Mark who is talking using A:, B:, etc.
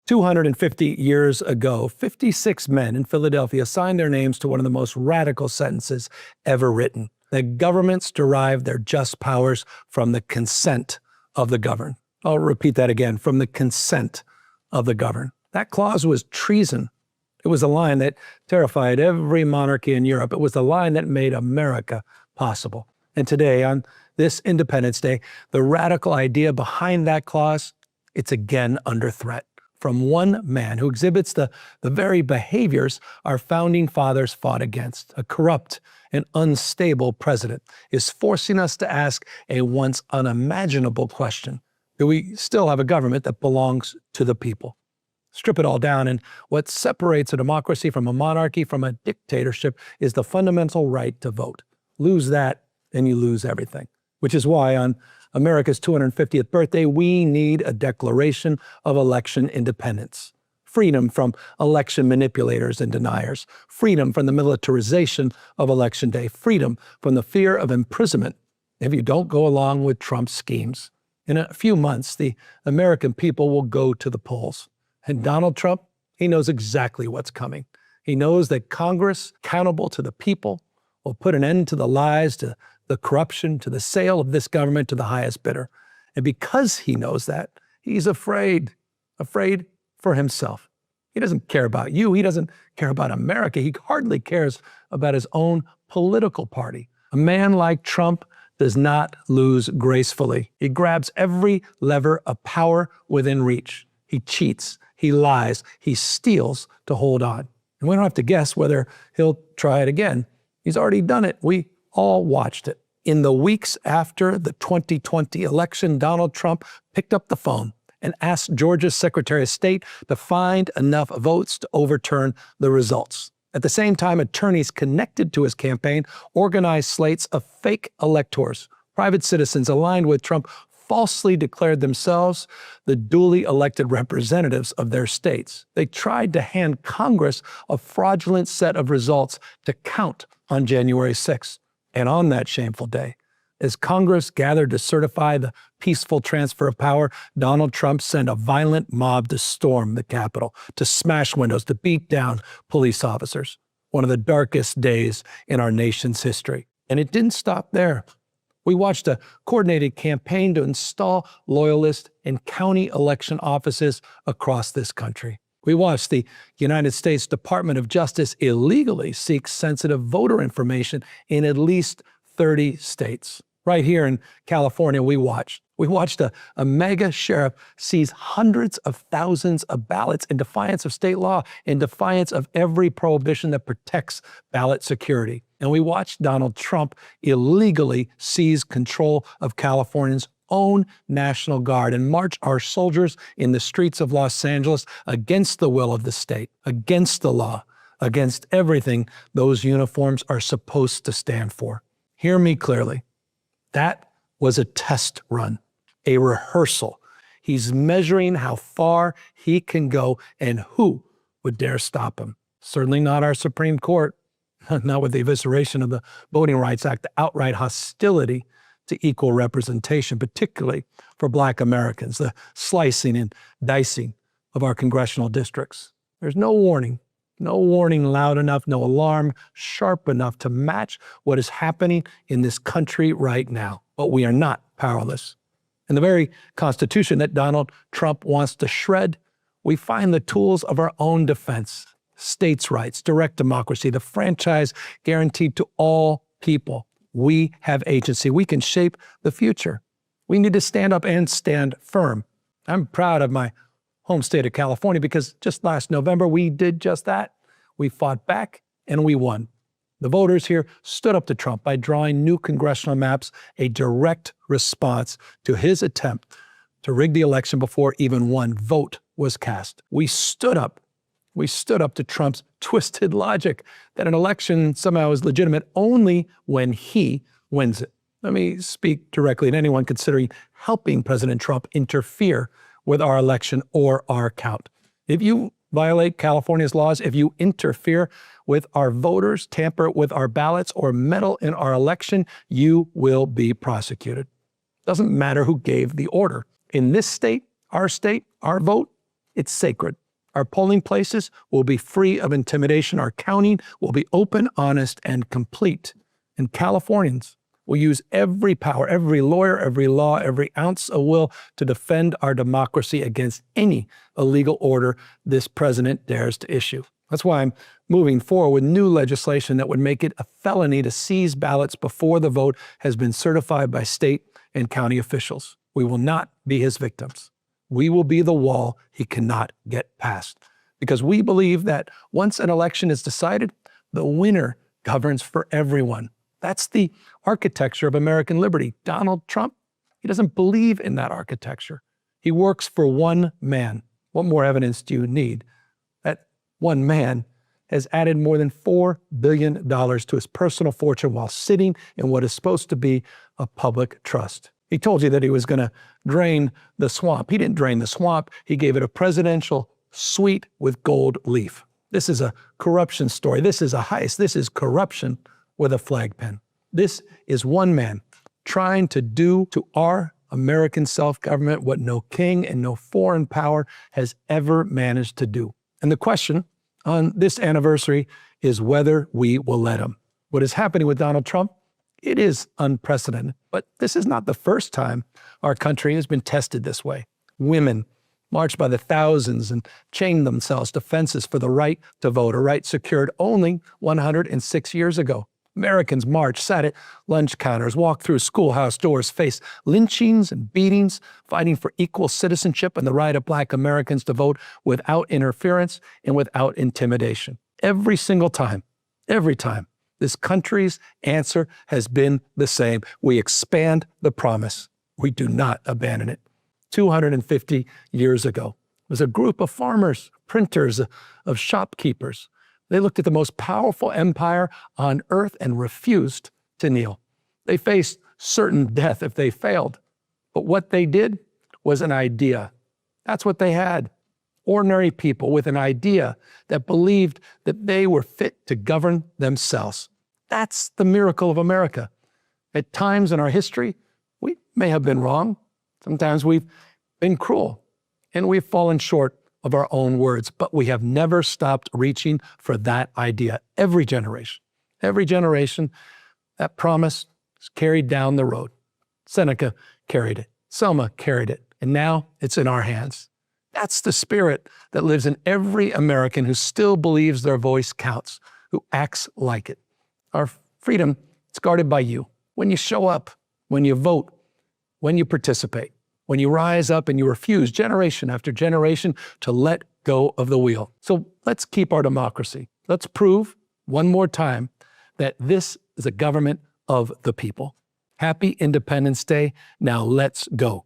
A: 250 years ago, 56 men in Philadelphia signed their names to one of the most radical sentences ever written, that governments derive their just powers from the consent of the governed. I'll repeat that again, from the consent of the governed. That clause was treason. It was a line that terrified every monarchy in Europe. It was the line that made America possible. And today, on this Independence Day, the radical idea behind that clause, it's again under threat from one man who exhibits the very behaviors our founding fathers fought against. A corrupt and unstable president is forcing us to ask a once unimaginable question. Do we still have a government that belongs to the people? Strip it all down, and what separates a democracy from a monarchy, from a dictatorship, is the fundamental right to vote. Lose that, and you lose everything. Which is why on America's 250th birthday, we need a declaration of election independence. Freedom from election manipulators and deniers. Freedom from the militarization of Election Day. Freedom from the fear of imprisonment if you don't go along with Trump's schemes. In a few months, the American people will go to the polls. And Donald Trump, he knows exactly what's coming. He knows that Congress, accountable to the people, will put an end to the lies, to the corruption, to the sale of this government to the highest bidder. And because he knows that, he's afraid for himself. He doesn't care about you. He doesn't care about America. He hardly cares about his own political party. A man like Trump does not lose gracefully. He grabs every lever of power within reach. He cheats, he lies, he steals to hold on. And we don't have to guess whether he'll try it again. He's already done it. We all watched it. In the weeks after the 2020 election, Donald Trump picked up the phone and asked Georgia's Secretary of State to find enough votes to overturn the results. At the same time, attorneys connected to his campaign organized slates of fake electors. Private citizens aligned with Trump falsely declared themselves the duly elected representatives of their states. They tried to hand Congress a fraudulent set of results to count on January 6th. And on that shameful day, as Congress gathered to certify the peaceful transfer of power, Donald Trump sent a violent mob to storm the Capitol, to smash windows, to beat down police officers. One of the darkest days in our nation's history. And it didn't stop there. We watched a coordinated campaign to install loyalists in county election offices across this country. We watched the United States Department of Justice illegally seek sensitive voter information in at least 30 states. Right here in California, we watched a mega sheriff seize hundreds of thousands of ballots in defiance of state law, in defiance of every prohibition that protects ballot security. And we watched Donald Trump illegally seize control of California's own National Guard and march our soldiers in the streets of Los Angeles against the will of the state, against the law, against everything those uniforms are supposed to stand for. Hear me clearly. That was a test run, a rehearsal. He's measuring how far he can go and who would dare stop him. Certainly not our Supreme Court, not with the evisceration of the Voting Rights Act, the outright hostility to equal representation, particularly for Black Americans, the slicing and dicing of our congressional districts. There's no warning loud enough, no alarm sharp enough to match what is happening in this country right now. But we are not powerless. In the very Constitution that Donald Trump wants to shred, we find the tools of our own defense, states' rights, direct democracy, the franchise guaranteed to all people. We have agency. We can shape the future. We need to stand up and stand firm. I'm proud of my home state of California because just last November, we did just that. We fought back and we won. The voters here stood up to Trump by drawing new congressional maps, a direct response to his attempt to rig the election before even one vote was cast. We stood up to Trump's twisted logic that an election somehow is legitimate only when he wins it. Let me speak directly to anyone considering helping President Trump interfere with our election or our count. If you violate California's laws, if you interfere with our voters, tamper with our ballots, or meddle in our election, you will be prosecuted. Doesn't matter who gave the order. In this state, our vote, It's sacred. Our polling places will be free of intimidation. Our counting will be open, honest, and complete. And Californians will use every power, every lawyer, every law, every ounce of will to defend our democracy against any illegal order this president dares to issue. That's why I'm moving forward with new legislation that would make it a felony to seize ballots before the vote has been certified by state and county officials. We will not be his victims. We will be the wall he cannot get past. Because we believe that once an election is decided, the winner governs for everyone. That's the architecture of American liberty. Donald Trump, he doesn't believe in that architecture. He works for one man. What more evidence do you need? That one man has added more than $4 billion to his personal fortune while sitting in what is supposed to be a public trust. He told you that he was going to drain the swamp. He didn't drain the swamp. He gave it a presidential suite with gold leaf. This is a corruption story. This is a heist. This is corruption with a flag pen. This is one man trying to do to our American self-government what no king and no foreign power has ever managed to do. And the question on this anniversary is whether we will let him. What is happening with Donald Trump? It is unprecedented, but this is not the first time our country has been tested this way. Women marched by the thousands and chained themselves to fences for the right to vote, a right secured only 106 years ago. Americans marched, sat at lunch counters, walked through schoolhouse doors, faced lynchings and beatings, fighting for equal citizenship and the right of Black Americans to vote without interference and without intimidation. Every single time, every time, this country's answer has been the same. We expand the promise. We do not abandon it. 250 years ago, there was a group of farmers, printers, of shopkeepers. They looked at the most powerful empire on earth and refused to kneel. They faced certain death if they failed. But what they did was an idea. That's what they had. Ordinary people with an idea that believed that they were fit to govern themselves. That's the miracle of America. At times in our history, we may have been wrong. Sometimes we've been cruel, and we've fallen short of our own words, but we have never stopped reaching for that idea. Every generation, that promise is carried down the road. Seneca carried it. Selma carried it. And now it's in our hands. That's the spirit that lives in every American who still believes their voice counts, who acts like it. Our freedom is guarded by you. When you show up, when you vote, when you participate, when you rise up and you refuse generation after generation to let go of the wheel. So let's keep our democracy. Let's prove one more time that this is a government of the people. Happy Independence Day. Now let's go.